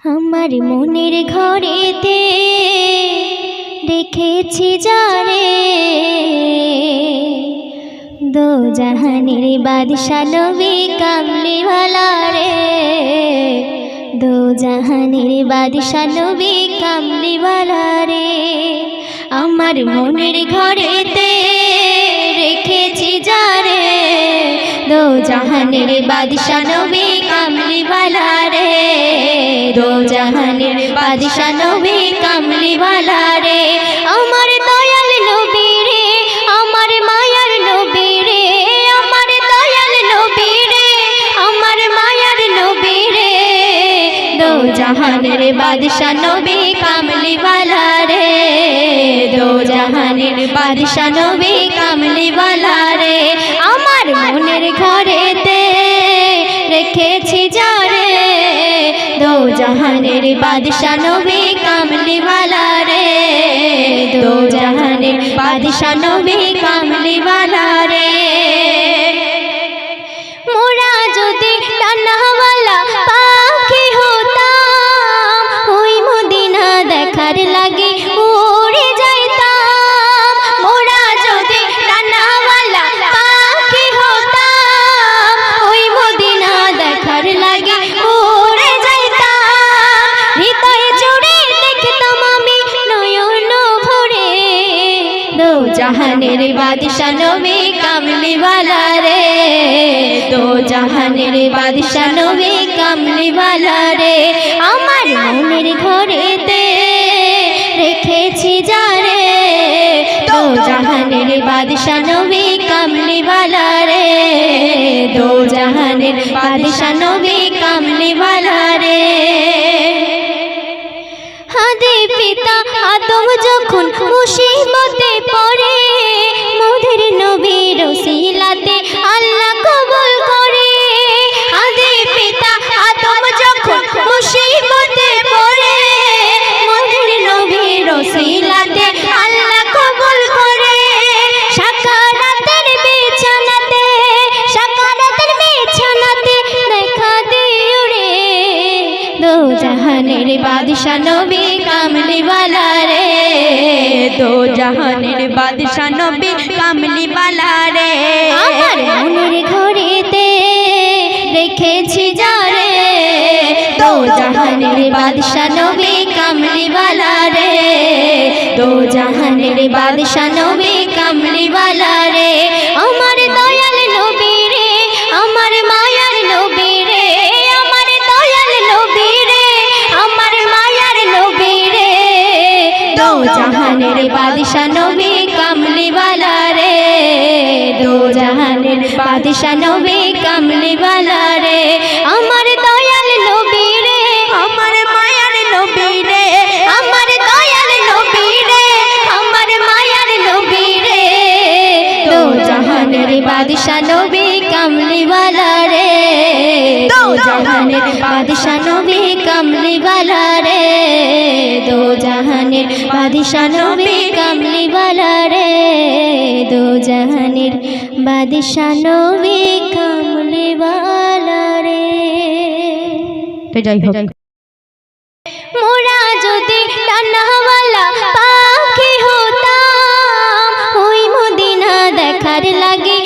আমার মনের ঘরেতে রেখেছি যারে, দো জাহানের বাদশা নবী কামলিওয়ালা রে, দো জাহানের বাদশা নবী কামলিওয়ালা রে। আমার মনের ঘরেতে রেখেছি যারে, দো জাহানের বাদশা নবী কামলিওয়ালা রে, দো জাহানের বাদশা নবী কামলিওয়ালা রে। আমার দয়াল নবী রে, আমার মায়ার নবী রে, আমার দয়াল নবী রে, আমার মায়ার নবী রে, দো জাহানের বাদশা নবী কামলিওয়ালা রে, দো জাহানের বাদশা নবী কামলিওয়ালা রে। আমার মনের ঘরেতে রেখেছি যারে, দো জাহানের বাদশা নবী কামলিওয়ালা রে, দো জাহানের বাদশা নবী কামলিওয়ালা রে। মোরা যদি ডানাওয়ালা পাখি হতাম, ওই মদিনা দেখার লাগে উড়ে যাইতাম। মোরা যদি ডানাওয়ালা পাখি হতাম, ওই মদিনা দেখার লাগে উড়ে যাইতাম। হৃদয়ে জুড়ে দেখতাম আমি নয়ন ভরে, দো জাহানের বাদশা নবী কামলিওয়ালা রে, দো জাহানের বাদশা নবী কামলিওয়ালা রে। আমার মনের ঘরেতে রেখেছি যারে, দো জাহানের বাদশা নবী কামলিওয়ালা রে, দো জাহানের বাদশা নবী কামলিওয়ালা রে। আদি পিতা আদম যখন মুসিবতে পড়ে, মোদের নবীর ওসিলাতে আল্লাহ কবুল করে। আদি পিতা আদম যখন মুসিবতে পড়ে, মোদের নবীর ওসিলাতে আল্লাহ কবুল করে। সাকারাতের বিছানাতে, সাকারাতের বিছানাতে দেখা দিও রে, দো জাহানের বাদশা নবী কামলিওয়ালা রে, দো জাহানের বাদশা নবী কামলিওয়ালা রে। আমার মনের ঘরেতে রেখেছি যারে, দো জাহানের বাদশা নবী কামলিওয়ালা রে, দো জাহানের বাদশা নবী কামলিওয়ালা রে। আমার দয়াল নবী রে, আমার মায়ার নবী রে, আমার দয়াল নবী রে, আমার মায়ার নবী রে, দো জাহানের বাদশা নবী কামলিওয়ালা রে, দো জাহানের বাদশা নবী কামলিওয়ালা রে। আমার দয়াল নবী রে, আমার মায়ার নবী রে, আমার দয়াল নবী রে, আমার মায়ার নবী রে, দো জাহানের বাদশা নবী কামলিওয়ালা রে, দো জাহানের বাদশা নবী কামলিওয়ালা রে, দো জাহানের বাদশা নবী কামলিওয়ালা রে, দো জাহানের বাদশা নবী কামলিওয়ালা রে। তো যাই হোক, মোরা যদি ডানাওয়ালা পাখি হতাম, ওই মদিনা দেখার লাগে